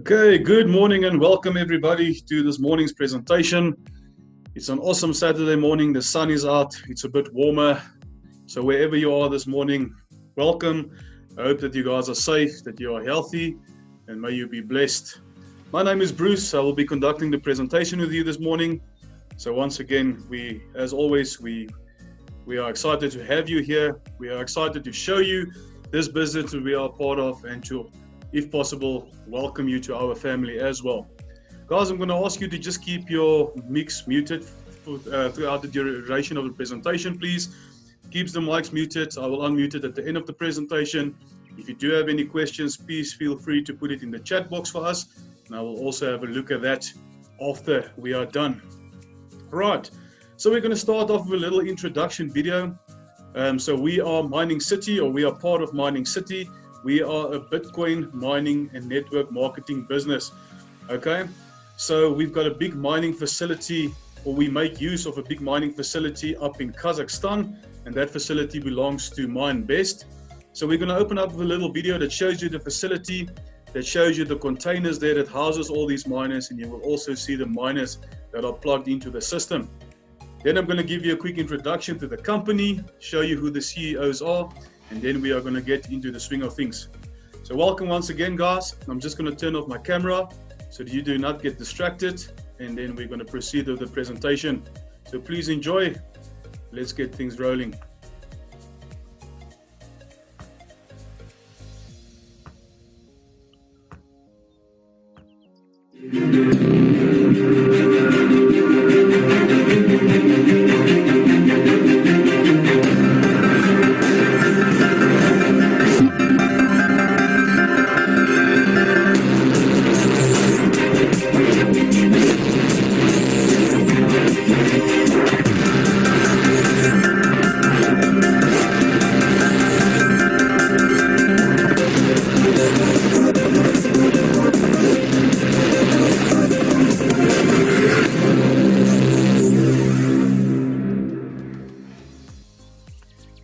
Okay, good morning and welcome everybody to this morning's presentation. It's an awesome Saturday morning. The sun is out. It's a bit warmer. So wherever you are this morning, welcome. I hope that you guys are safe, that you are healthy, and may you be blessed. My name is Bruce. I will be conducting the presentation with you this morning. So once again, as always, we are excited to have you here. We are excited to show you this business that we are part of and to, if possible, welcome you to our family as well. Guys, I'm going to ask you to just keep your mics muted throughout the duration of the presentation, please. Keep the mics muted. I will unmute it at the end of the presentation. If you do have any questions, please feel free to put it in the chat box for us, and I will also have a look at that after we are done. Right, so we're going to start off with a little introduction video. So we are Mining City, or we are part of Mining City. We are a Bitcoin mining and network marketing business. Okay, so we've got a big mining facility, or we make use of a big mining facility up in Kazakhstan, and that facility belongs to MineBest. So we're going to open up with a little video that shows you the facility, that shows you the containers there that houses all these miners, and you will also see the miners that are plugged into the system. Then I'm going to give you a quick introduction to the company, show you who the CEOs are, and then we are going to get into the swing of things. So welcome once again, guys. I'm just going to turn off my camera so that you do not get distracted, and then we're going to proceed with the presentation. So please enjoy. Let's get things rolling.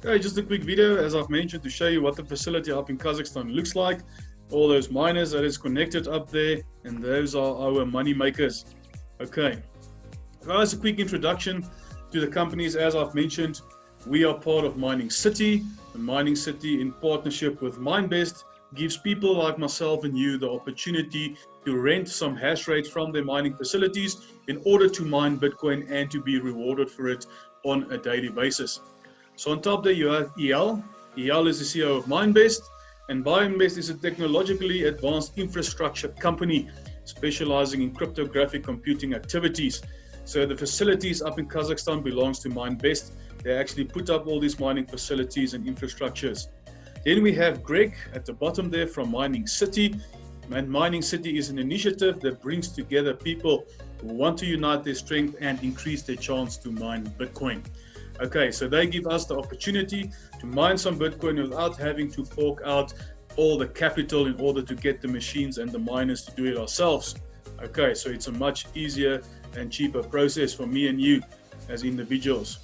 Okay, just a quick video, as I've mentioned, to show you what the facility up in Kazakhstan looks like. All those miners that is connected up there, and those are our money makers. Okay, guys, a quick introduction to the companies. As I've mentioned, we are part of Mining City. And Mining City, in partnership with MineBest, gives people like myself and you the opportunity to rent some hash rate from their mining facilities in order to mine Bitcoin and to be rewarded for it on a daily basis. So on top there you have Eyal. Eyal is the CEO of MineBest, and MineBest is a technologically advanced infrastructure company specializing in cryptographic computing activities. So the facilities up in Kazakhstan belongs to MineBest. They actually put up all these mining facilities and infrastructures. Then we have Greg at the bottom there from Mining City. And Mining City is an initiative that brings together people who want to unite their strength and increase their chance to mine Bitcoin. Okay, so they give us the opportunity to mine some Bitcoin without having to fork out all the capital in order to get the machines and the miners to do it ourselves. Okay, so it's a much easier and cheaper process for me and you as individuals.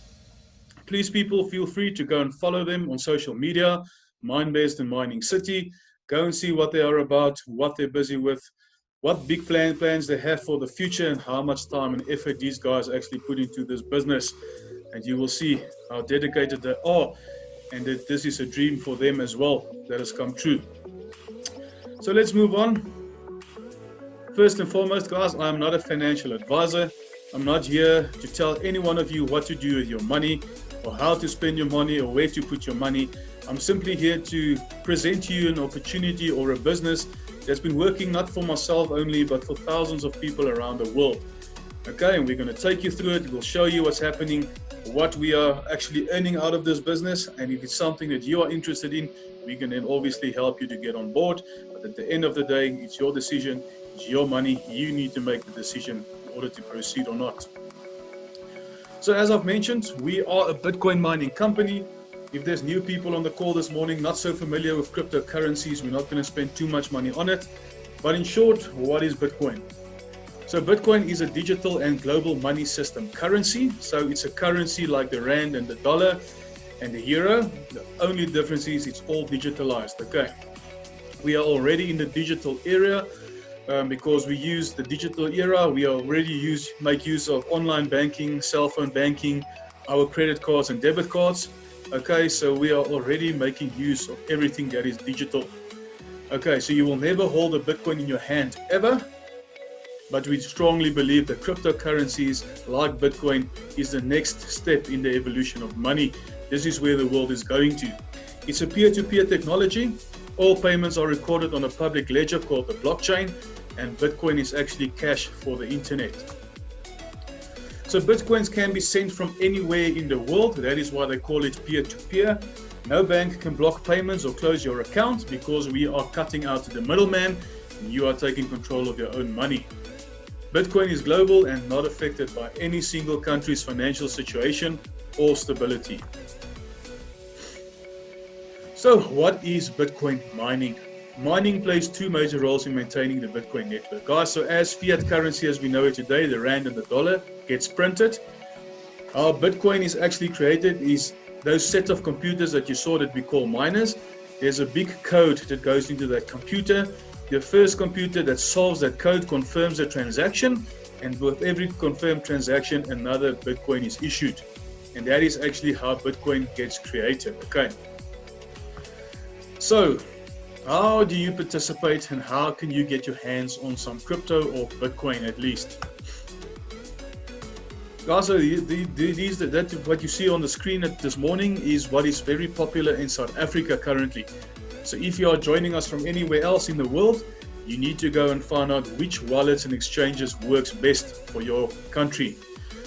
Please, people, feel free to go and follow them on social media, MineBest and Mining City. Go and see what they are about, what they're busy with, what big plans they have for the future, and how much time and effort these guys actually put into this business. And you will see how dedicated they are, and that this is a dream for them as well that has come true. So let's move on. First and foremost, guys, I'm not a financial advisor. I'm not here to tell any one of you what to do with your money, or how to spend your money, or where to put your money. I'm simply here to present to you an opportunity or a business that's been working not for myself only, but for thousands of people around the world. Okay, and we're going to take you through it. We'll show you what's happening, what we are actually earning out of this business, and if it's something that you are interested in, we can then obviously help you to get on board. But at the end of the day, it's your decision, it's your money. You need to make the decision in order to proceed or not. So as I've mentioned, we are a Bitcoin mining company. If there's new people on the call this morning, not so familiar with cryptocurrencies, we're not going to spend too much money on it. But in short, what is Bitcoin? So Bitcoin is a digital and global money system currency. So it's a currency like the rand and the dollar and the euro. The only difference is it's all digitalized. Okay, we are already in the digital era. because we use the digital era. We already make use of online banking, cell phone banking, our credit cards and debit cards. Okay, so we are already making use of everything that is digital. Okay, so you will never hold a Bitcoin in your hand ever, but we strongly believe that cryptocurrencies like Bitcoin is the next step in the evolution of money. This is where the world is going to. It's a peer-to-peer technology. All payments are recorded on a public ledger called the blockchain, and Bitcoin is actually cash for the internet. So Bitcoins can be sent from anywhere in the world. That is why they call it peer-to-peer. No bank can block payments or close your account because we are cutting out the middleman and you are taking control of your own money. Bitcoin is global and not affected by any single country's financial situation or stability. So what is Bitcoin mining? Mining plays two major roles in maintaining the Bitcoin network. Guys, so as fiat currency as we know it today, the rand and the dollar gets printed, how Bitcoin is actually created is those set of computers that you saw that we call miners. There's a big code that goes into that computer. The first computer that solves that code confirms the transaction, and with every confirmed transaction, another Bitcoin is issued. And that is actually how Bitcoin gets created. Okay. So, how do you participate and how can you get your hands on some crypto or Bitcoin at least? Guys, so what you see on the screen this morning is what is very popular in South Africa currently. So if you are joining us from anywhere else in the world, you need to go and find out which wallets and exchanges works best for your country.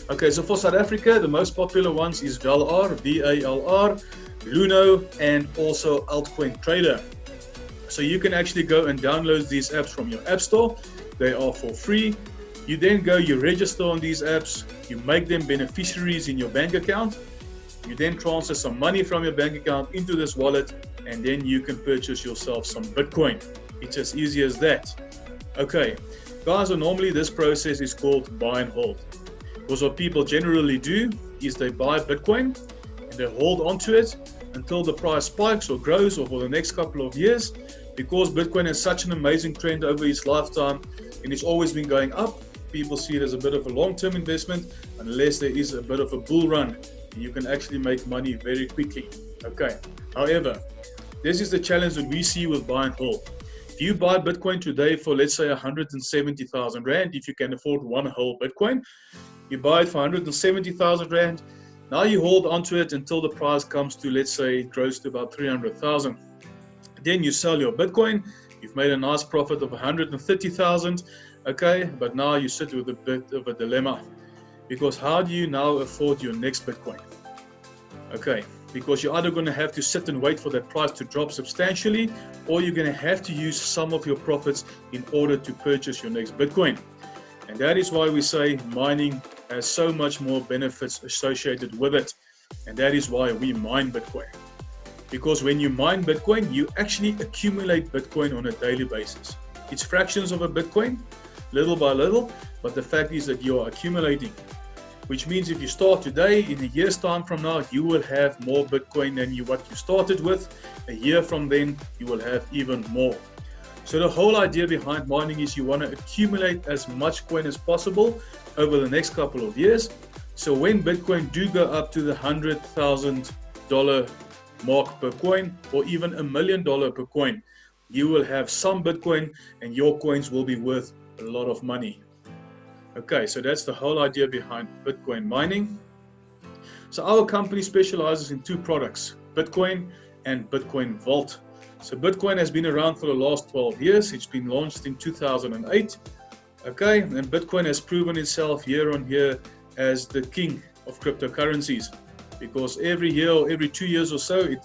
Okay, so for South Africa, the most popular ones is VALR, V-A-L-R, Luno, and also Altcoin Trader. So you can actually go and download these apps from your app store. They are for free. You then go, you register on these apps, you make them beneficiaries in your bank account. You then transfer some money from your bank account into this wallet, and then you can purchase yourself some Bitcoin. It's as easy as that. Okay, guys, so normally this process is called buy and hold. Because what people generally do is they buy Bitcoin and they hold onto it until the price spikes or grows or for the next couple of years. Because Bitcoin has such an amazing trend over its lifetime and it's always been going up, people see it as a bit of a long-term investment unless there is a bit of a bull run. You can actually make money very quickly. Okay, however, this is the challenge that we see with buy and hold. If you buy Bitcoin today for, let's say, 170,000 Rand, if you can afford one whole Bitcoin, you buy it for 170,000 Rand. Now you hold onto it until the price comes to, let's say, it grows to about 300,000. Then you sell your Bitcoin. You've made a nice profit of 130,000. Okay, but now you sit with a bit of a dilemma. Because how do you now afford your next Bitcoin? Okay, because you're either going to have to sit and wait for that price to drop substantially, or you're going to have to use some of your profits in order to purchase your next Bitcoin. And that is why we say mining has so much more benefits associated with it. And that is why we mine Bitcoin. Because when you mine Bitcoin, you actually accumulate Bitcoin on a daily basis. It's fractions of a Bitcoin, little by little, but the fact is that you are accumulating. Which means if you start today, in a year's time from now, you will have more Bitcoin than what you started with. A year from then, you will have even more. So the whole idea behind mining is you want to accumulate as much coin as possible over the next couple of years. So when Bitcoin do go up to the $100,000 mark per coin, or even $1 million per coin, you will have some Bitcoin and your coins will be worth a lot of money. Okay, so that's the whole idea behind Bitcoin mining. So our company specializes in two products, Bitcoin and Bitcoin Vault. So Bitcoin has been around for the last 12 years. It's been launched in 2008. Okay, and Bitcoin has proven itself year on year as the king of cryptocurrencies, because every year or every 2 years or so, it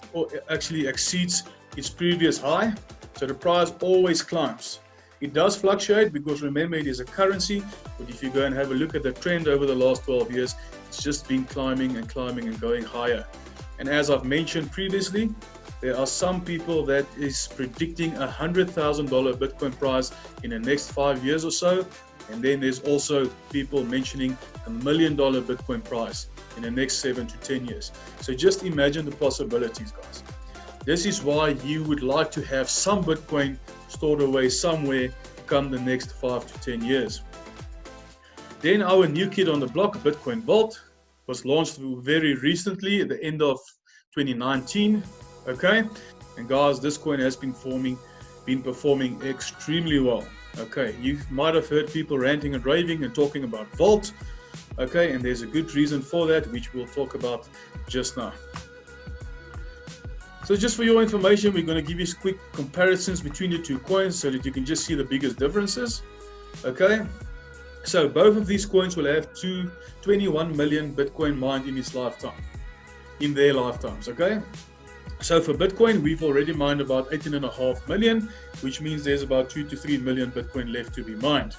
actually exceeds its previous high. So the price always climbs. It does fluctuate because remember it is a currency, but if you go and have a look at the trend over the last 12 years, it's just been climbing and climbing and going higher. And as I've mentioned previously, there are some people that is predicting $100,000 Bitcoin price in the next 5 years or so. And then there's also people mentioning $1 million Bitcoin price in the next 7 to 10 years. So just imagine the possibilities, guys. This is why you would like to have some Bitcoin stored away somewhere come the next 5 to 10 years. Then our new kid on the block, Bitcoin Vault, was launched very recently at the end of 2019. Okay, and guys, this coin has been performing extremely well. Okay, you might have heard people ranting and raving and talking about Vault. Okay, and there's a good reason for that, which we'll talk about just now. So just for your information, we're going to give you quick comparisons between the two coins so that you can just see the biggest differences. Okay, so both of these coins will have 21 million Bitcoin mined in their lifetimes. Okay, so for Bitcoin, we've already mined about 18.5 million, which means there's about 2 to 3 million Bitcoin left to be mined.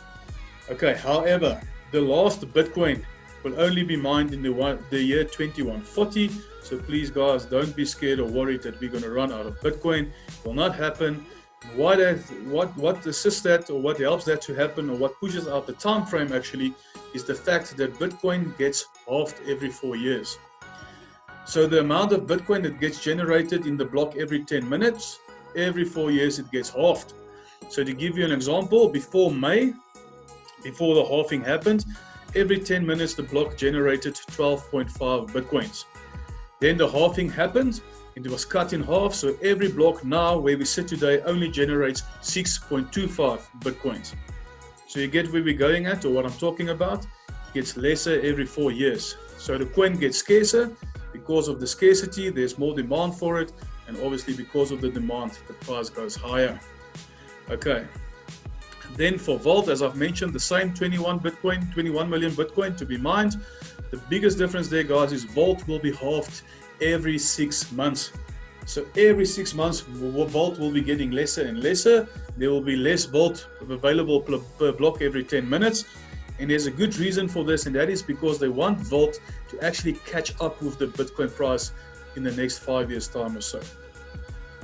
Okay, however, the last Bitcoin will only be mined in the year 2140. So please, guys, don't be scared or worried that we're going to run out of Bitcoin. It will not happen. What assists that, or what helps that to happen, or what pushes out the time frame actually, is the fact that Bitcoin gets halved every 4 years. So the amount of Bitcoin that gets generated in the block every 10 minutes, every 4 years it gets halved. So to give you an example, before May, before the halving happened, every 10 minutes the block generated 12.5 Bitcoins. Then the halving happened, it was cut in half, so every block now where we sit today only generates 6.25 Bitcoins. So you get where we're going at, or what I'm talking about? It gets lesser every 4 years. So the coin gets scarcer. Because of the scarcity, there's more demand for it, and obviously because of the demand, the price goes higher. Okay. Then for Vault, as I've mentioned, the same 21 million Bitcoin to be mined. The biggest difference there, guys, is Vault will be halved every 6 months. So every 6 months, Vault will be getting lesser and lesser. There will be less Vault available per block every 10 minutes. And there's a good reason for this, and that is because they want Vault to actually catch up with the Bitcoin price in the next 5 years' time or so.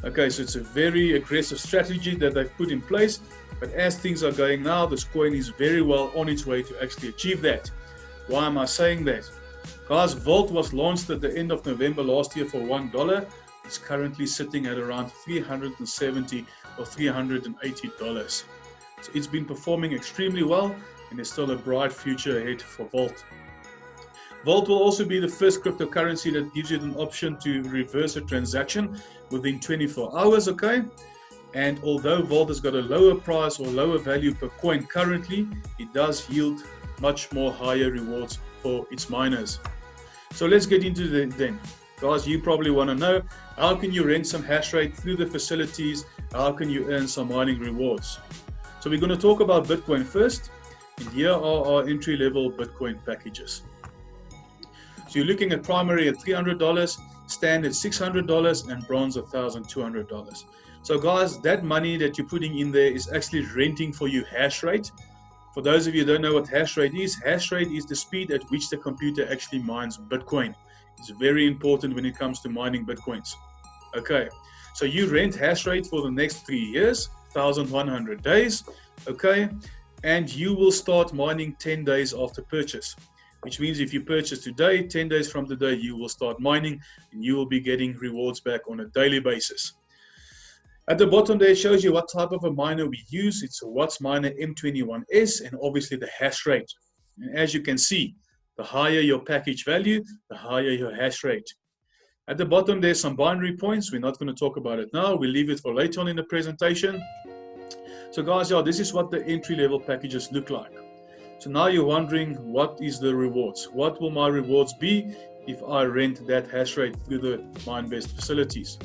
Okay, so it's a very aggressive strategy that they've put in place, but as things are going now, this coin is very well on its way to actually achieve that. Why am I saying that? Guys, Vault was launched at the end of November last year for $1. It's currently sitting at around $370 or $380. So it's been performing extremely well, and there's still a bright future ahead for Vault. Vault will also be the first cryptocurrency that gives you an option to reverse a transaction within 24 hours, okay? And although Vault has got a lower price or lower value per coin currently, it does yield much more higher rewards for its miners. So let's get into them. Guys, you probably want to know, how can you rent some hash rate through the facilities? How can you earn some mining rewards? So we're going to talk about Bitcoin first. And here are our entry-level Bitcoin packages. So you're looking at primary at $300, standard $600, and bronze $1,200. So guys, that money that you're putting in there is actually renting for you hash rate. For those of you who don't know what hash rate is the speed at which the computer actually mines Bitcoin. It's very important when it comes to mining Bitcoins. Okay, so you rent hash rate for the next 3 years, 1,100 days, okay? And you will start mining 10 days after purchase, which means if you purchase today, 10 days from today, you will start mining and you will be getting rewards back on a daily basis. At the bottom there, it shows you what type of a miner we use. It's a Watts Miner M21S and obviously the hash rate. And as you can see, the higher your package value, the higher your hash rate. At the bottom, there's some binary points. We're not going to talk about it now. We'll leave it for later on in the presentation. So guys, yeah, this is what the entry-level packages look like. So now you're wondering, what is the rewards? What will my rewards be if I rent that hash rate through the MineBest facilities?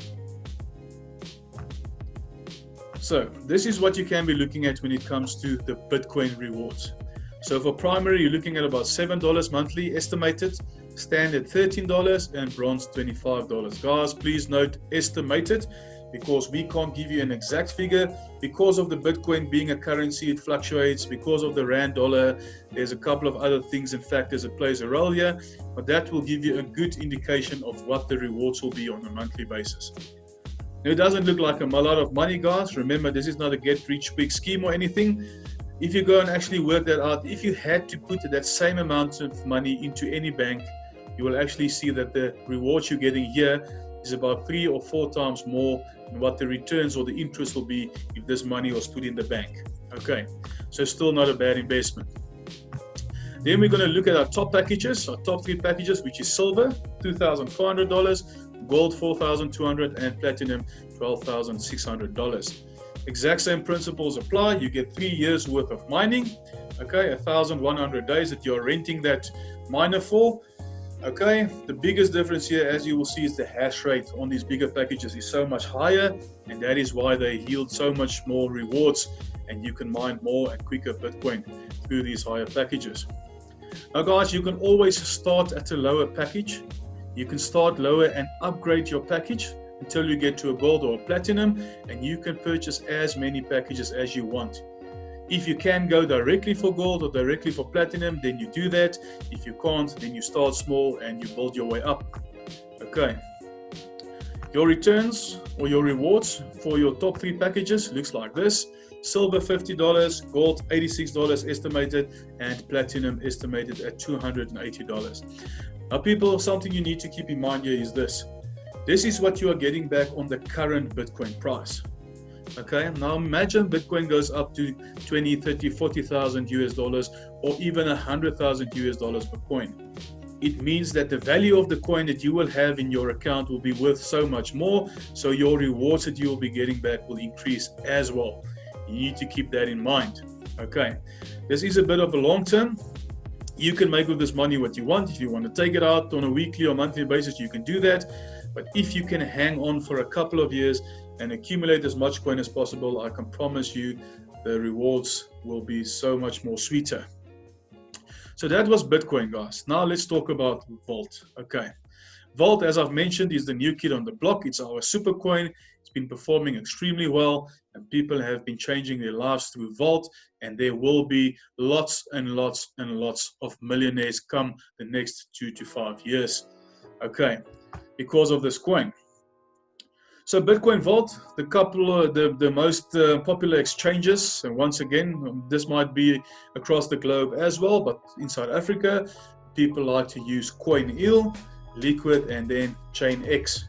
So this is what you can be looking at when it comes to the Bitcoin rewards. So for primary, you're looking at about $7 monthly estimated, standard $13, and bronze $25. Guys, please note estimated, because we can't give you an exact figure because of the Bitcoin being a currency. It fluctuates because of the rand dollar. There's a couple of other things and factors that plays a role here, but that will give you a good indication of what the rewards will be on a monthly basis. Now, it doesn't look like a lot of money, guys. Remember, this is not a get rich quick scheme or anything. If you go and actually work that out, if you had to put that same amount of money into any bank, you will actually see that the rewards you're getting here is about 3 or 4 times more than what the returns or the interest will be if this money was put in the bank. Okay, so still not a bad investment. Then we're going to look at our top packages, our top 3 packages, which is silver, $2,400, gold, $4,200, and platinum, $12,600. Exact same principles apply. You get 3 years worth of mining, okay, 1,100 days that you're renting that miner for. Okay, the biggest difference here, as you will see, is the hash rate on these bigger packages is so much higher, and that is why they yield so much more rewards, and you can mine more and quicker Bitcoin through these higher packages. Now guys, you can always start at a lower package. You can start lower and upgrade your package until you get to a gold or a platinum, and you can purchase as many packages as you want. If you can go directly for gold or directly for platinum, then you do that. If you can't, then you start small and you build your way up. Okay. Your returns or your rewards for your top 3 packages looks like this. Silver $50, gold $86 estimated, and platinum estimated at $280. Now people, something you need to keep in mind here is this. This is what you are getting back on the current Bitcoin price. Okay, now imagine Bitcoin goes up to 20, 30, 40,000 US dollars or even 100,000 US dollars per coin. It means that the value of the coin that you will have in your account will be worth so much more, so your rewards that you will be getting back will increase as well. You need to keep that in mind. Okay, this is a bit of a long term. You can make with this money what you want. If you want to take it out on a weekly or monthly basis, you can do that. But if you can hang on for a couple of years and accumulate as much coin as possible, I can promise you the rewards will be so much more sweeter. So that was Bitcoin, guys. Now let's talk about Vault. Okay, Vault, as I've mentioned, is the new kid on the block. It's our super coin. It's been performing extremely well, and people have been changing their lives through Vault, and there will be lots and lots and lots of millionaires come the next 2 to 5 years. Okay, because of this coin. So Bitcoin Vault, the most popular exchanges, and once again, this might be across the globe as well, but in South Africa, people like to use CoinEel, Liquid, and then ChainX.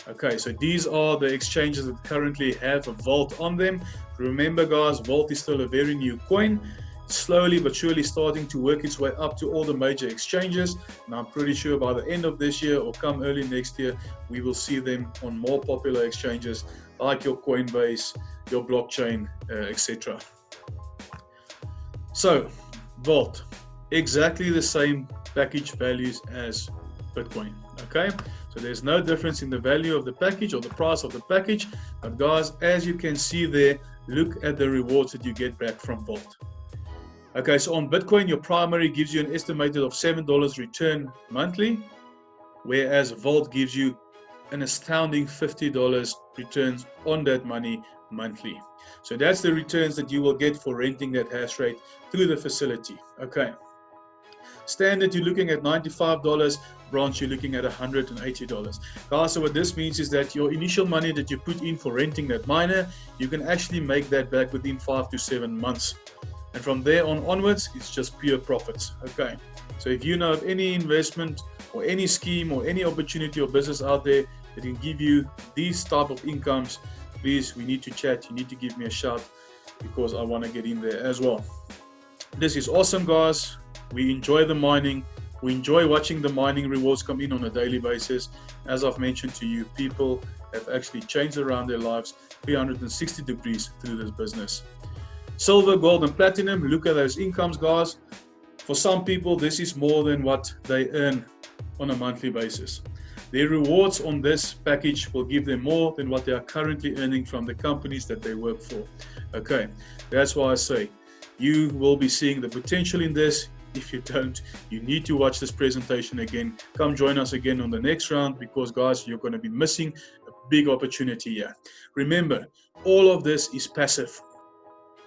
Okay, so these are the exchanges that currently have a Vault on them. Remember guys, Vault is still a very new coin. Slowly but surely starting to work its way up to all the major exchanges, and I'm pretty sure by the end of this year or come early next year, we will see them on more popular exchanges like your Coinbase, your blockchain, etc. So Vault, exactly the same package values as Bitcoin. Okay, so there's no difference in the value of the package or the price of the package, but guys, as you can see there, look at the rewards that you get back from Vault. Okay, so on Bitcoin, your primary gives you an estimated of $7 return monthly, whereas Vault gives you an astounding $50 returns on that money monthly. So that's the returns that you will get for renting that hash rate through the facility. Okay. Standard, you're looking at $95. Branch, you're looking at $180. Guys, so what this means is that your initial money that you put in for renting that miner, you can actually make that back within 5 to 7 months. And from there on onwards, it's just pure profits. Okay, so if you know of any investment or any scheme or any opportunity or business out there that can give you these type of incomes, please, we need to chat. You need to give me a shout because I want to get in there as well. This is awesome, guys. We enjoy the mining. We enjoy watching the mining rewards come in on a daily basis. As I've mentioned to you, people have actually changed around their lives 360 degrees through this business. Silver, gold, and platinum, look at those incomes, guys. For some people, this is more than what they earn on a monthly basis. Their rewards on this package will give them more than what they are currently earning from the companies that they work for. Okay, that's why I say you will be seeing the potential in this. If you don't, you need to watch this presentation again. Come join us again on the next round because, guys, you're going to be missing a big opportunity here. Remember, all of this is passive.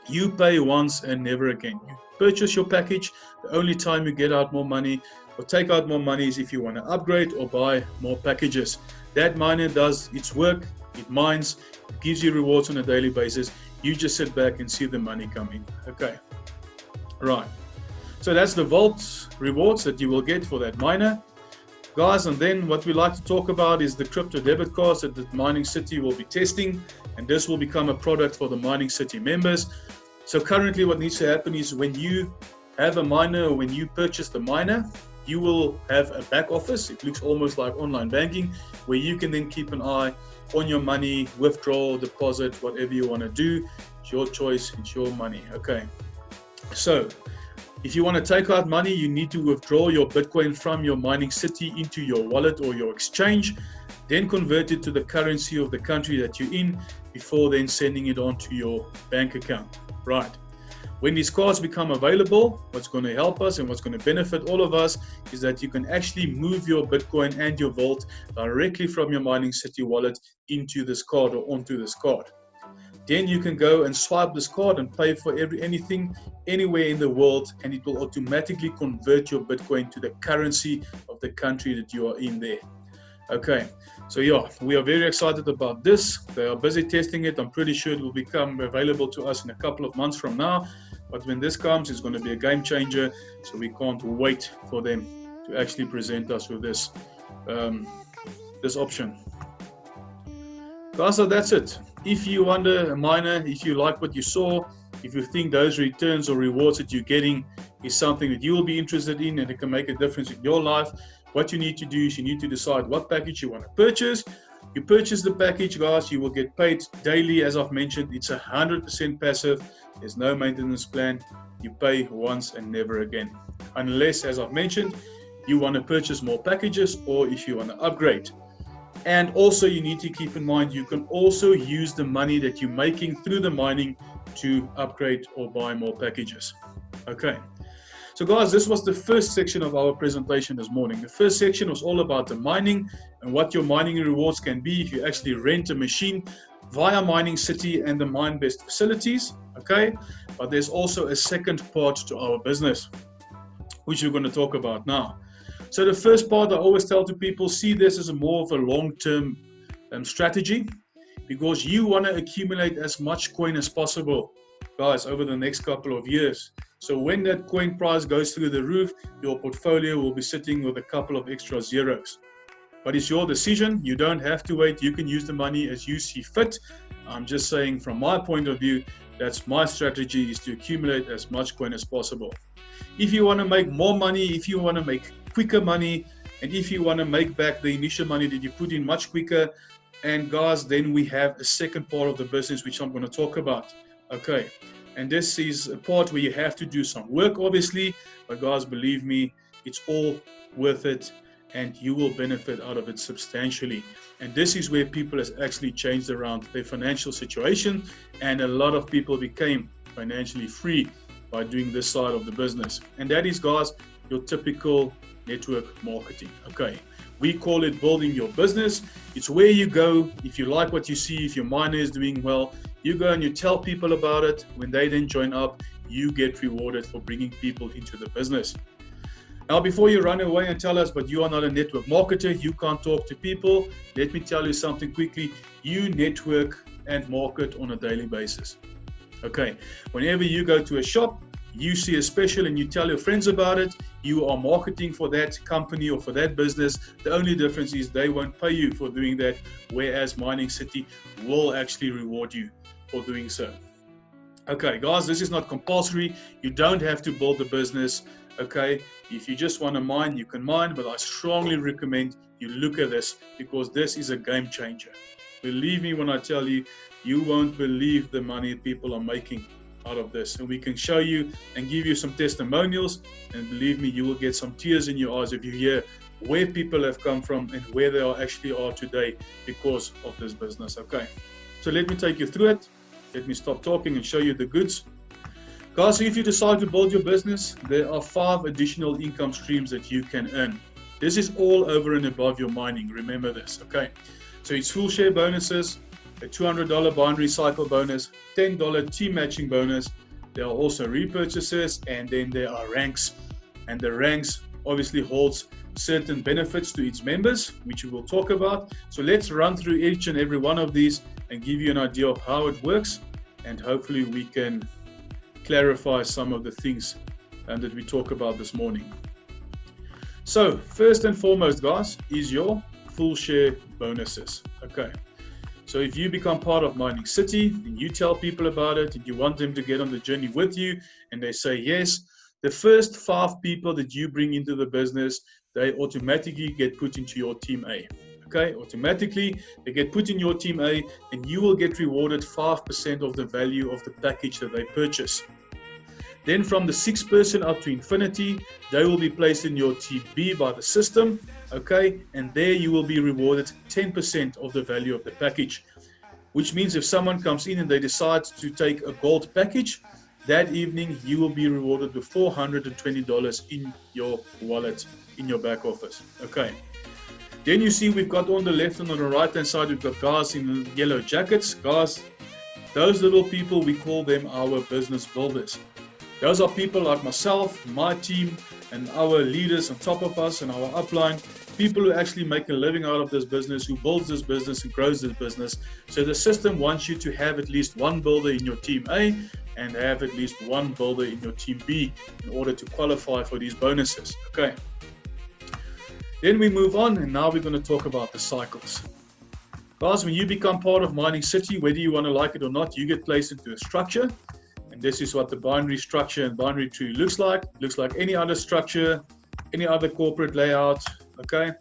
You pay once and never again. You purchase your package. The only time you get out more money or take out more money is if you want to upgrade or buy more packages. That miner does its work. It mines, it gives you rewards on a daily basis. You just sit back and see the money come in. Okay, right. So that's the Vault rewards that you will get for that miner. Guys, and then what we like to talk about is the crypto debit cards that the Mining City will be testing, and this will become a product for the Mining City members. So currently what needs to happen is when you have a miner or when you purchase the miner, you will have a back office. It looks almost like online banking where you can then keep an eye on your money, withdrawal, deposit, whatever you want to do. It's your choice, it's your money. Okay. So if you want to take out money, you need to withdraw your Bitcoin from your mining city into your wallet or your exchange, then convert it to the currency of the country that you're in before then sending it on to your bank account. Right. When these cards become available, what's going to help us and what's going to benefit all of us is that you can actually move your Bitcoin and your Vault directly from your mining city wallet into this card or onto this card. Then you can go and swipe this card and pay for anything anywhere in the world, and it will automatically convert your Bitcoin to the currency of the country that you are in there. Okay, so yeah, we are very excited about this. They are busy testing it. I'm pretty sure it will become available to us in a couple of months from now. But when this comes, it's going to be a game changer. So we can't wait for them to actually present us with this, this option. Guys, so that's it. If you wonder, a miner, if you like what you saw, if you think those returns or rewards that you're getting is something that you will be interested in and it can make a difference in your life, what you need to do is you need to decide what package you want to purchase. You purchase the package, guys, you will get paid daily. As I've mentioned, it's 100% passive. There's no maintenance plan. You pay once and never again. Unless, as I've mentioned, you want to purchase more packages or if you want to upgrade. And also you need to keep in mind, you can also use the money that you're making through the mining to upgrade or buy more packages. Okay. So guys, this was the first section of our presentation this morning. The first section was all about the mining and what your mining rewards can be if you actually rent a machine via Mining City and the MineBest facilities, okay? But there's also a second part to our business, which we're going to talk about now. So the first part, I always tell to people, see this as more of a long-term strategy because you want to accumulate as much coin as possible, guys, over the next couple of years. So when that coin price goes through the roof, your portfolio will be sitting with a couple of extra zeros. But it's your decision. You don't have to wait. You can use the money as you see fit. I'm just saying from my point of view, that's my strategy, is to accumulate as much coin as possible. If you want to make more money, if you want to make quicker money, and if you want to make back the initial money that you put in much quicker, and guys, then we have a second part of the business which I'm going to talk about. Okay. And this is a part where you have to do some work, obviously, but guys, believe me, it's all worth it and you will benefit out of it substantially. And this is where people has actually changed around their financial situation, and a lot of people became financially free by doing this side of the business. And that is, guys, your typical network marketing. Okay. We call it building your business. It's where you go. If you like what you see, if your miner is doing well, you go and you tell people about it. When they then join up, you get rewarded for bringing people into the business. Now, before you run away and tell us, but you are not a network marketer, you can't talk to people, let me tell you something quickly. You network and market on a daily basis. Okay. Whenever you go to a shop, you see a special and you tell your friends about it, you are marketing for that company or for that business. The only difference is they won't pay you for doing that, whereas Mining City will actually reward you for doing so. Okay, guys, this is not compulsory. You don't have to build a business. Okay, if you just want to mine, you can mine, but I strongly recommend you look at this because this is a game changer. Believe me when I tell you, you won't believe the money people are making out of this, and we can show you and give you some testimonials, and believe me, you will get some tears in your eyes if you hear where people have come from and where they actually are today because of this business. Okay, so let me take you through it. Let me stop talking and show you the goods. Guys, so if you decide to build your business, there are 5 additional income streams that you can earn. This is all over and above your mining. Remember this, okay? So it's full share bonuses, a $200 binary cycle bonus, $10 team matching bonus. There are also repurchases, and then there are ranks. And the ranks obviously holds certain benefits to its members, which we will talk about. So let's run through each and every one of these and give you an idea of how it works, and hopefully we can clarify some of the things that we talk about this morning. So first and foremost, guys, is your full share bonuses. Okay. So if you become part of Mining City and you tell people about it and you want them to get on the journey with you and they say yes, the first 5 people that you bring into the business, they automatically get put into your team A. Okay, automatically they get put in your team A and you will get rewarded 5% of the value of the package that they purchase. Then from the 6th person up to infinity, they will be placed in your team B by the system, okay? And there you will be rewarded 10% of the value of the package, which means if someone comes in and they decide to take a gold package, that evening you will be rewarded with $420 in your wallet, in your back office, okay? Then you see we've got on the left and on the right hand side, we've got guys in yellow jackets. Guys, those little people, we call them our business builders. Those are people like myself, my team, and our leaders on top of us and our upline, people who actually make a living out of this business, who builds this business and grows this business. So the system wants you to have at least one builder in your team A and have at least one builder in your team B in order to qualify for these bonuses. Okay. Then we move on, and now we're going to talk about the cycles. Guys, when you become part of Mining City, whether you want to like it or not, you get placed into a structure. And this is what the binary structure and binary tree looks like. It looks like any other structure, any other corporate layout, okay?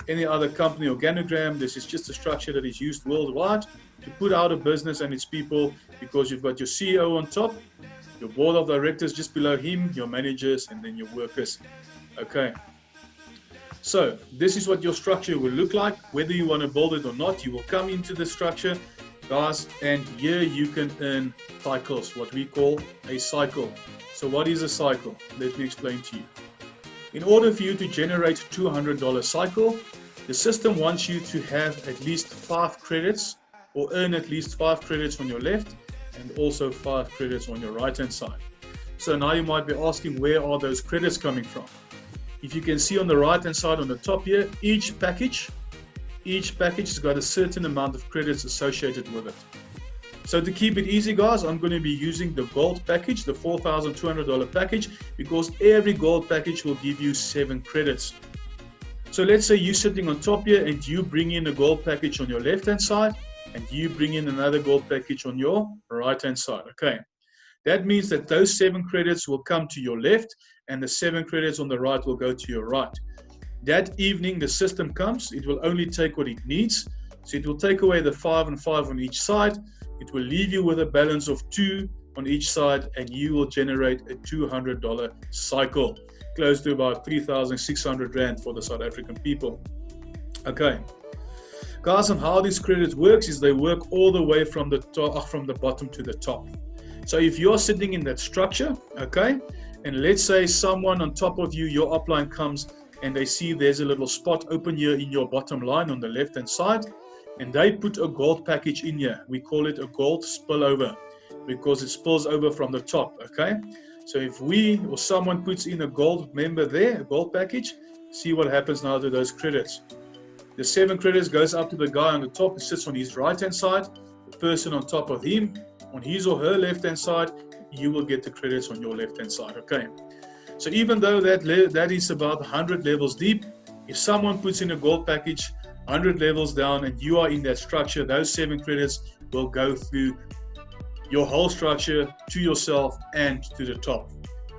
Any other company organogram. This is just a structure that is used worldwide to put out a business and its people, because you've got your CEO on top, your board of directors just below him, your managers, and then your workers, okay? So this is what your structure will look like. Whether you want to build it or not, you will come into the structure, guys, and here you can earn cycles, what we call a cycle. So what is a cycle? Let me explain to you. In order for you to generate a $200 cycle, the system wants you to have at least 5 credits or earn at least 5 credits on your left and also 5 credits on your right hand side. So now you might be asking, where are those credits coming from? If you can see on the right hand side on the top here, each package has got a certain amount of credits associated with it. So to keep it easy, guys, I'm going to be using the gold package, the $4,200 package, because every gold package will give you 7 credits. So let's say you're sitting on top here and you bring in a gold package on your left hand side and you bring in another gold package on your right hand side. Okay. That means that those 7 credits will come to your left and the 7 credits on the right will go to your right. That evening, the system comes, it will only take what it needs. So it will take away the 5 and 5 on each side. It will leave you with a balance of 2 on each side, and you will generate a $200 cycle, close to about 3,600 Rand for the South African people. Okay. Guys, and how this credit works is they work all the way from the top, from the bottom to the top. So if you're sitting in that structure, okay, and let's say someone on top of you, your upline comes and they see there's a little spot open here in your bottom line on the left hand side, and they put a gold package in here. We call it a gold spillover because it spills over from the top, okay? So if we or someone puts in a gold member there, a gold package, see what happens now to those credits. The 7 credits goes up to the guy on the top who sits on his right hand side, the person on top of him, on his or her left hand side, you will get the credits on your left hand side, okay? So even though that is about 100 levels deep, if someone puts in a gold package 100 levels down and you are in that structure, those 7 credits will go through your whole structure to yourself and to the top.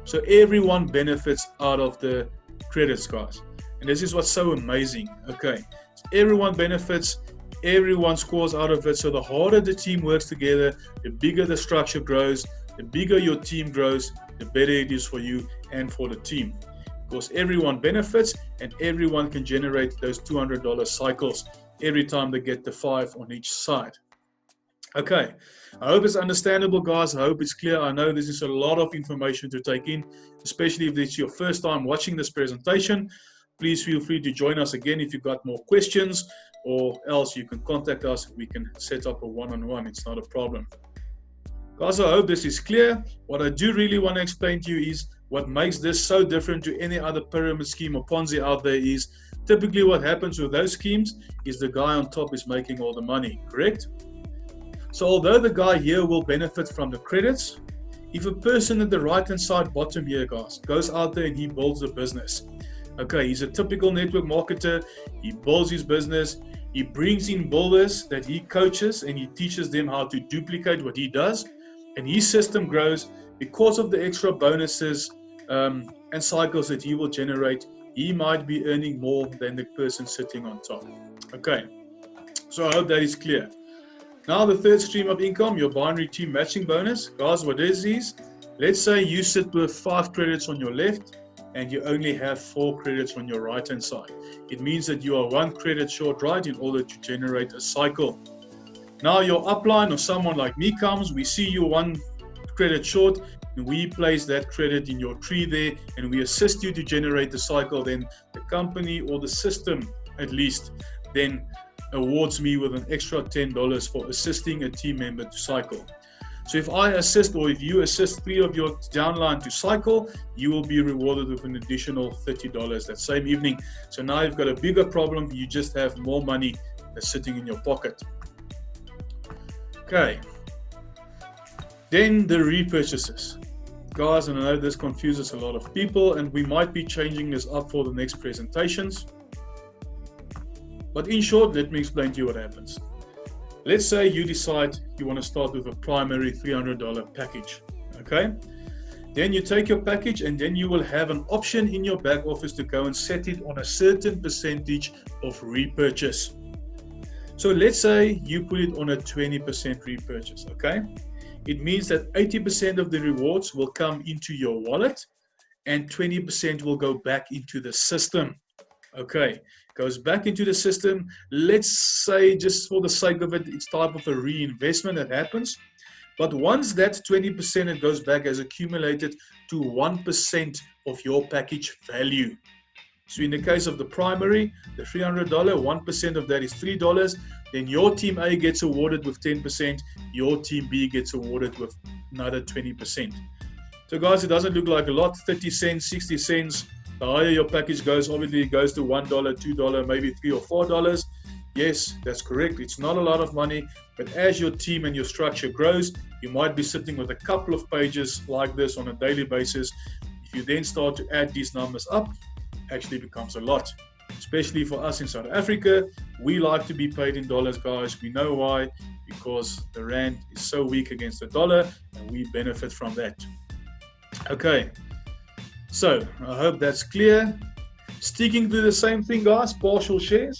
So everyone benefits out of the credits, guys. And this is what's so amazing, okay? So everyone benefits, everyone scores out of it. So the harder the team works together, the bigger the structure grows, the bigger your team grows, the better it is for you and for the team. Because everyone benefits and everyone can generate those $200 cycles every time they get the 5 on each side. Okay, I hope it's understandable, guys. I hope it's clear. I know this is a lot of information to take in, especially if it's your first time watching this presentation. Please feel free to join us again if you've got more questions, or else you can contact us. We can set up a one-on-one. It's not a problem. Guys, I hope this is clear. What I do really want to explain to you is what makes this so different to any other pyramid scheme or Ponzi out there is typically what happens with those schemes is the guy on top is making all the money, correct? So although the guy here will benefit from the credits, if a person at the right hand side bottom here, guys, goes out there and he builds a business, okay, he's a typical network marketer, he builds his business, He brings in builders that he coaches and he teaches them how to duplicate what he does. And his system grows because of the extra bonuses and cycles that he will generate. He might be earning more than the person sitting on top. Okay, so I hope that is clear. Now the third stream of income, your binary team matching bonus. Guys, what is this? Let's say you sit with 5 credits on your left and you only have 4 credits on your right hand side. It means that you are 1 credit short right in order to generate a cycle. Now your upline or someone like me comes, we see you 1 credit short, and we place that credit in your tree there and we assist you to generate the cycle. Then the company or the system at least then awards me with an extra $10 for assisting a team member to cycle. So if I assist or if you assist 3 of your downline to cycle, you will be rewarded with an additional $30 that same evening. So now you've got a bigger problem. You just have more money that's sitting in your pocket. Okay. Then the repurchases. Guys, and I know this confuses a lot of people, and we might be changing this up for the next presentations. But in short, let me explain to you what happens. Let's say you decide you want to start with a primary $300 package, okay? Then you take your package and then you will have an option in your back office to go and set it on a certain percentage of repurchase. So let's say you put it on a 20% repurchase, okay? It means that 80% of the rewards will come into your wallet and 20% will go back into the system. Okay, goes back into the system. Let's say, just for the sake of it, it's type of a reinvestment that happens. But once that 20% it goes back has accumulated to 1% of your package value. So in the case of the primary, the $300, 1% of that is $3. Then your team A gets awarded with 10%. Your team B gets awarded with another 20%. So guys, it doesn't look like a lot, 30 cents, 60 cents. The higher your package goes, obviously it goes to $1, $2, maybe $3 or $4. Yes, that's correct. It's not a lot of money, but as your team and your structure grows, you might be sitting with a couple of pages like this on a daily basis. If you then start to add these numbers up, it actually becomes a lot. Especially for us in South Africa, we like to be paid in dollars, guys. We know why, because the rand is so weak against the dollar, and we benefit from that. Okay. So, I hope that's clear. Sticking to the same thing, guys, partial shares.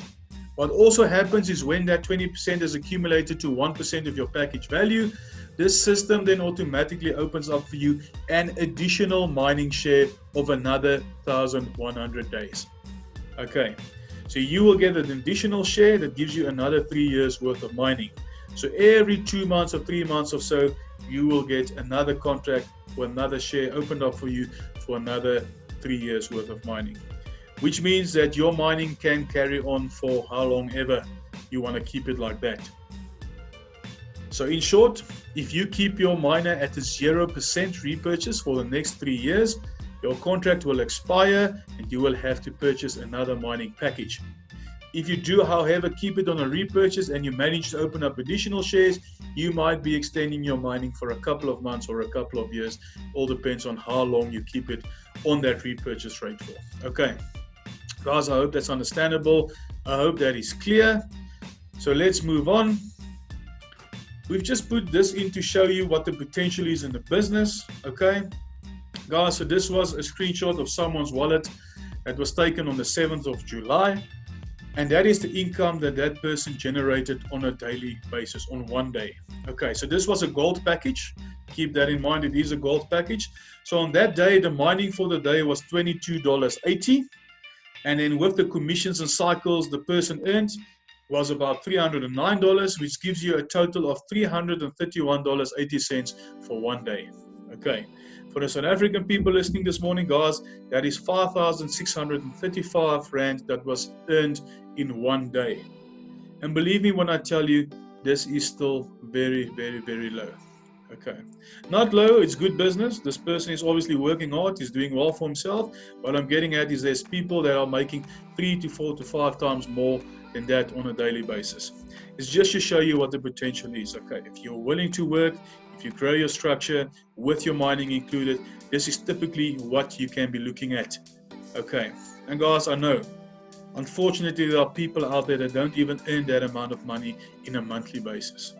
What also happens is when that 20% is accumulated to 1% of your package value, this system then automatically opens up for you an additional mining share of another 1,100 days. Okay, so you will get an additional share that gives you another 3 years worth of mining. So every 2 months or 3 months or so, you will get another contract or another share opened up for you for another 3 years worth of mining, which means that your mining can carry on for how long ever you want to keep it like that. So in short, if you keep your miner at a 0% repurchase for the next 3 years, your contract will expire and you will have to purchase another mining package. If you do, however, keep it on a repurchase and you manage to open up additional shares, you might be extending your mining for a couple of months or a couple of years. All depends on how long you keep it on that repurchase rate for. Okay, guys, I hope that's understandable. I hope that is clear. So let's move on. We've just put this in to show you what the potential is in the business. Okay, guys, so this was a screenshot of someone's wallet that was taken on the 7th of July. And that is the income that that person generated on a daily basis on one day. Okay, so this was a gold package. Keep that in mind, it is a gold package. So on that day, the mining for the day was $22.80. And then with the commissions and cycles the person earned was about $309, which gives you a total of $331.80 for one day. Okay, for the South African people listening this morning, guys, that is 5,635 Rand that was earned in one day. And believe me when I tell you, this is still very, very, very low. Okay, not low, it's good business. This person is obviously working hard, he's doing well for himself. What I'm getting at is there's people that are making 3 to 4 to 5 times more than that on a daily basis. It's just to show you what the potential is. Okay, if you're willing to work, if you grow your structure with your mining included, this is typically what you can be looking at. Okay, and guys, I know Unfortunately, there are people out there that don't even earn that amount of money in a monthly basis.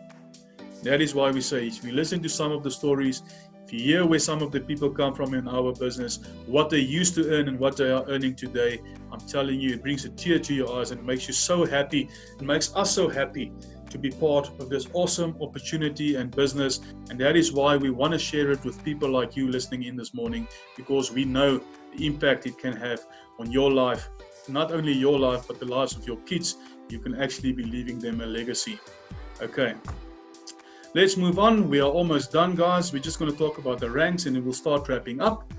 That is why we say, if you listen to some of the stories, if you hear where some of the people come from in our business, what they used to earn and what they are earning today, I'm telling you, it brings a tear to your eyes and it makes you so happy. It makes us so happy to be part of this awesome opportunity and business. And that is why we want to share it with people like you listening in this morning, because we know the impact it can have on your life. Not only your life, but the lives of your kids. You can actually be leaving them a legacy. Okay. Let's move on. We are almost done, guys. We're just going to talk about the ranks and then we'll start wrapping up.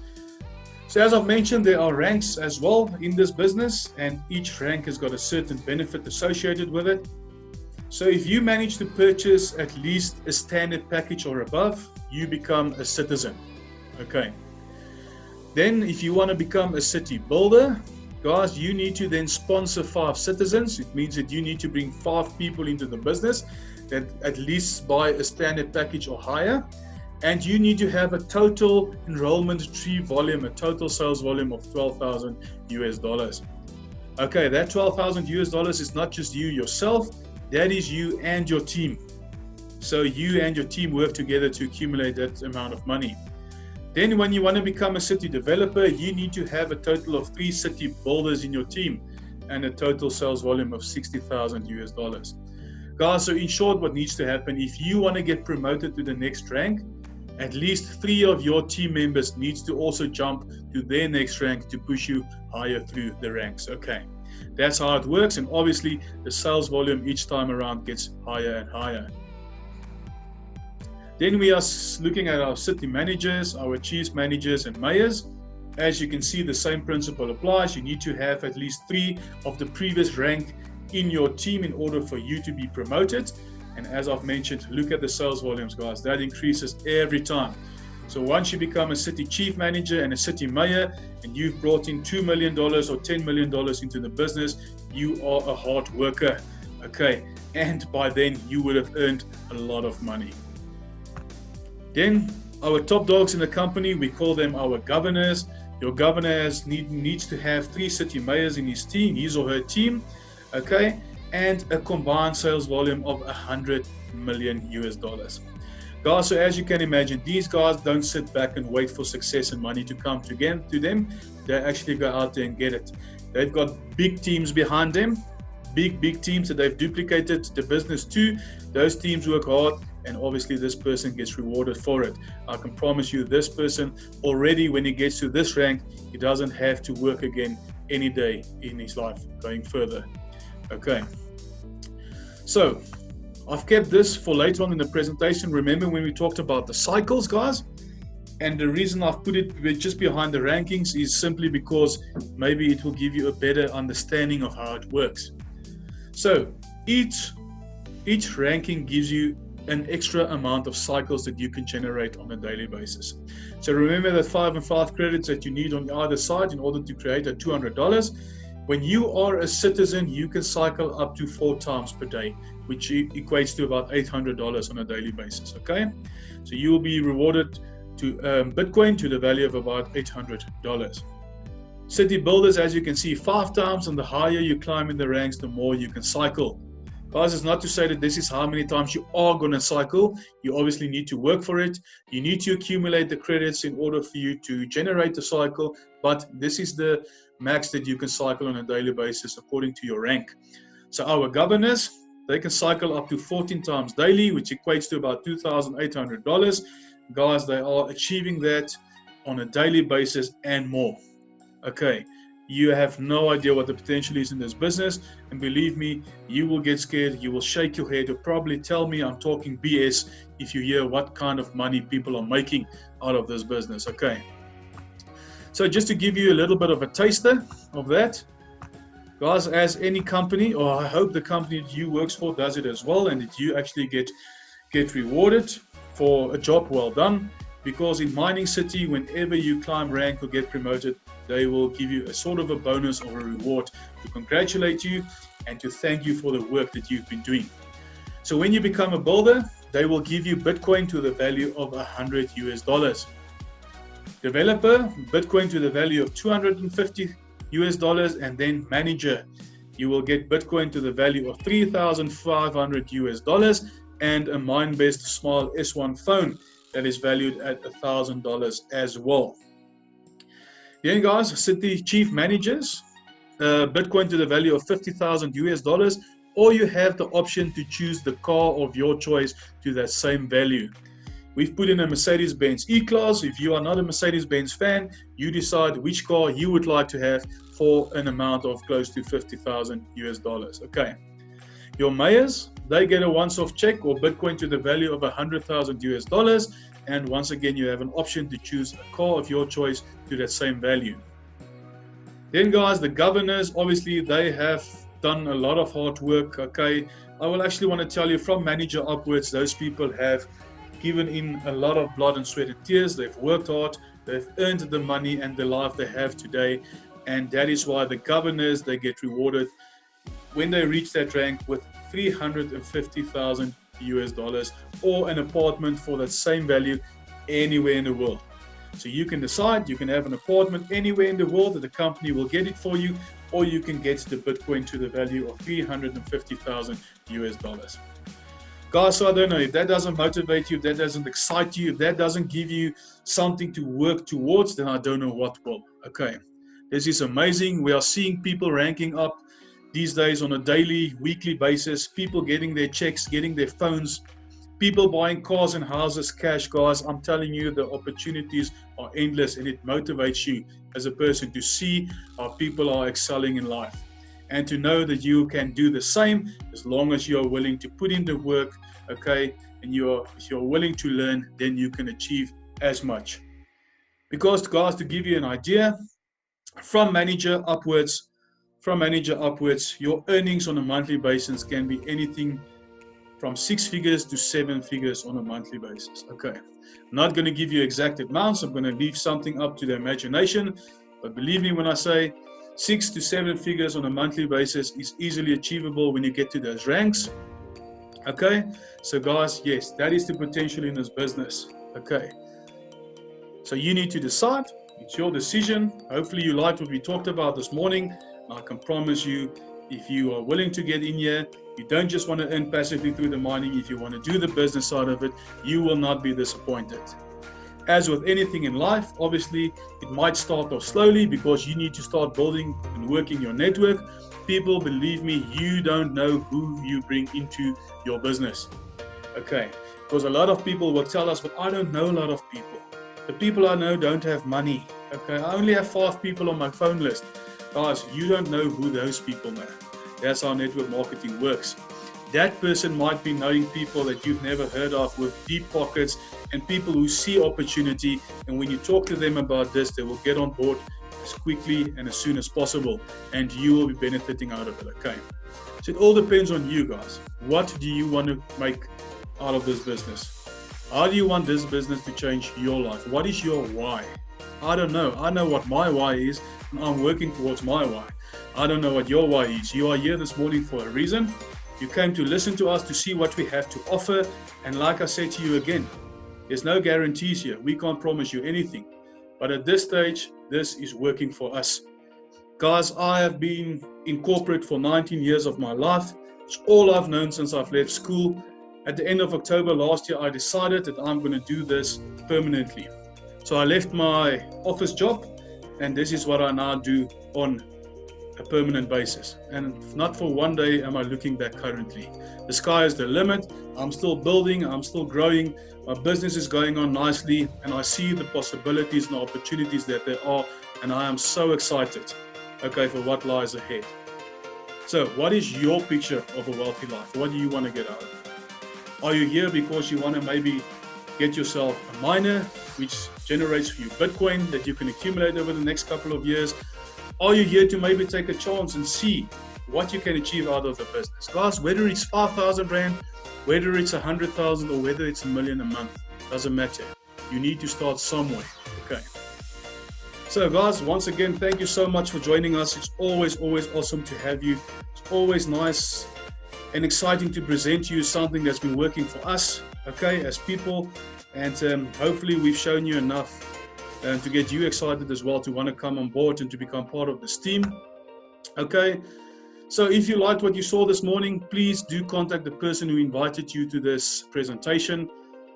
So as I've mentioned, there are ranks as well in this business, and each rank has got a certain benefit associated with it. So if you manage to purchase at least a standard package or above, you become a citizen. Okay. Then if you want to become a city builder, guys, you need to then sponsor 5 citizens. It means that you need to bring 5 people into the business that at least buy a standard package or higher. And you need to have a total enrollment tree volume, a total sales volume of $12,000. Okay, that $12,000 is not just you yourself, that is you and your team. So you and your team work together to accumulate that amount of money. Then when you want to become a city developer, you need to have a total of 3 city builders in your team and a total sales volume of $60,000. Guys, so in short, what needs to happen, if you want to get promoted to the next rank, at least 3 of your team members needs to also jump to their next rank to push you higher through the ranks. Okay, that's how it works. And obviously the sales volume each time around gets higher and higher. Then we are looking at our city managers, our chief managers and mayors. As you can see, the same principle applies. You need to have at least 3 of the previous rank in your team in order for you to be promoted. And as I've mentioned, look at the sales volumes, guys. That increases every time. So once you become a city chief manager and a city mayor and you've brought in $2 million or $10 million into the business, you are a hard worker. Okay, and by then you would have earned a lot of money. Then our top dogs in the company, we call them our governors. Your governor needs to have 3 city mayors in his team, his or her team. Okay, and a combined sales volume of $100 million. Guys, so as you can imagine, these guys don't sit back and wait for success and money to come to them. They actually go out there and get it. They've got big teams behind them, big teams that they've duplicated the business to. Those teams work hard, and obviously this person gets rewarded for it. I can promise you, this person already, when he gets to this rank, he doesn't have to work again any day in his life going further. Okay, so I've kept this for later on in the presentation. Remember when we talked about the cycles, guys? And the reason I've put it just behind the rankings is simply because maybe it will give you a better understanding of how it works. So each ranking gives you an extra amount of cycles that you can generate on a daily basis. So remember that 5 and 5 credits that you need on either side in order to create a $200. When you are a citizen, you can cycle up to 4 times per day, which equates to about $800 on a daily basis, okay? So you will be rewarded to Bitcoin to the value of about $800. City builders, as you can see, 5 times, and the higher you climb in the ranks, the more you can cycle. Guys, it's not to say that this is how many times you are going to cycle. You obviously need to work for it. You need to accumulate the credits in order for you to generate the cycle, but this is the max that you can cycle on a daily basis according to your rank. So our governors, they can cycle up to 14 times daily, which equates to about $2,800. Guys, they are achieving that on a daily basis and more. Okay, you have no idea what the potential is in this business, and believe me, you will get scared, you will shake your head, you'll probably tell me I'm talking BS if you hear what kind of money people are making out of this business. Okay, so just to give you a little bit of a taster of that, guys, as any company, or I hope the company that you work for does it as well, and that you actually get rewarded for a job well done, because in Mining City, whenever you climb rank or get promoted, they will give you a sort of a bonus or a reward to congratulate you and to thank you for the work that you've been doing. So when you become a builder, they will give you Bitcoin to the value of $100. Developer, Bitcoin to the value of $250 US dollars, and then manager. You will get Bitcoin to the value of 3,500 US dollars and a MineBest Smile S1 phone that is valued at $1,000 as well. Then guys, City Chief Managers, Bitcoin to the value of 50,000 US dollars, or you have the option to choose the car of your choice to that same value. We've put in a Mercedes-Benz E-Class. If you are not a Mercedes-Benz fan, you decide which car you would like to have for an amount of close to 50,000 US dollars. Okay. Your mayors, they get a once-off check or Bitcoin to the value of 100,000 US dollars. And once again, you have an option to choose a car of your choice to that same value. Then guys, the governors, obviously they have done a lot of hard work. Okay. I will actually want to tell you from manager upwards, those people have given in a lot of blood and sweat and tears. They've worked hard, they've earned the money and the life they have today, and that is why the governors, they get rewarded when they reach that rank with 350,000 US dollars or an apartment for that same value anywhere in the world. So you can decide, you can have an apartment anywhere in the world that the company will get it for you, or you can get the Bitcoin to the value of 350,000 US dollars. Guys, so I don't know, if that doesn't motivate you, if that doesn't excite you, if that doesn't give you something to work towards, then I don't know what will. Okay, this is amazing. We are seeing people ranking up these days on a daily, weekly basis, people getting their checks, getting their phones, people buying cars and houses cash. Guys, I'm telling you, the opportunities are endless, and it motivates you as a person to see how people are excelling in life. And to know that you can do the same as long as you are willing to put in the work, okay, and if you're willing to learn, then you can achieve as much. Because guys, to give you an idea, from manager upwards, your earnings on a monthly basis can be anything from 6 figures to 7 figures on a monthly basis. Okay, I'm not going to give you exact amounts. I'm going to leave something up to the imagination, but believe me when I say 6 to 7 figures on a monthly basis is easily achievable when you get to those ranks. Okay, so guys, yes, that is the potential in this business. Okay, so you need to decide. It's your decision. Hopefully you liked what we talked about this morning. I can promise you, if you are willing to get in here, you don't just want to earn passively through the mining. If you want to do the business side of it, you will not be disappointed. As with anything in life, obviously, it might start off slowly because you need to start building and working your network. People, believe me, you don't know who you bring into your business. Okay, because a lot of people will tell us, but I don't know a lot of people. The people I know don't have money. Okay, I only have 5 people on my phone list. Guys, you don't know who those people know. That's how network marketing works. That person might be knowing people that you've never heard of with deep pockets and people who see opportunity. And when you talk to them about this, they will get on board as quickly and as soon as possible. And you will be benefiting out of it, okay? So it all depends on you guys. What do you want to make out of this business? How do you want this business to change your life? What is your why? I don't know. I know what my why is, and I'm working towards my why. I don't know what your why is. You are here this morning for a reason. You came to listen to us to see what we have to offer. And like I said to you again, there's no guarantees here. We can't promise you anything. But at this stage, this is working for us. Guys, I have been in corporate for 19 years of my life. It's all I've known since I've left school. At the end of October last year, I decided that I'm going to do this permanently. So I left my office job, and this is what I now do on a permanent basis. And not for one day am I looking back currently. The sky is the limit. I'm still building, I'm still growing. My business is going on nicely, and I see the possibilities and the opportunities that there are, and I am so excited, okay, for what lies ahead. So what is your picture of a wealthy life? What do you want to get out of it? Are you here because you want to maybe get yourself a miner which generates for you Bitcoin that you can accumulate over the next couple of years? Are you here to maybe take a chance and see what you can achieve out of the business? Guys, whether it's 5,000 Rand, whether it's 100,000 or whether it's $1 million a month, doesn't matter. You need to start somewhere, okay? So guys, once again, thank you so much for joining us. It's always awesome to have you. It's always nice and exciting to present to you something that's been working for us, okay, as people. And hopefully we've shown you enough and to get you excited as well to want to come on board and to become part of this team. Okay, so if you liked what you saw this morning, please do contact the person who invited you to this presentation.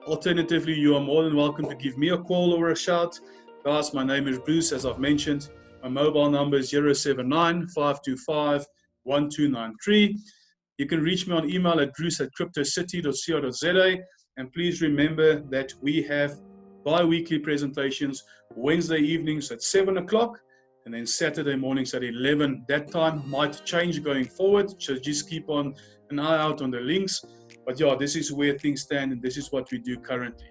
Alternatively, you are more than welcome to give me a call or a shout. Guys, my name is Bruce, as I've mentioned. My mobile number is 079-525-1293. You can reach me on email at bruce@cryptocity.co.za. And please remember that we have bi-weekly presentations Wednesday evenings at 7 o'clock and then Saturday mornings at 11. That time might change going forward, so just keep on an eye out on the links. But yeah, this is where things stand and this is what we do currently.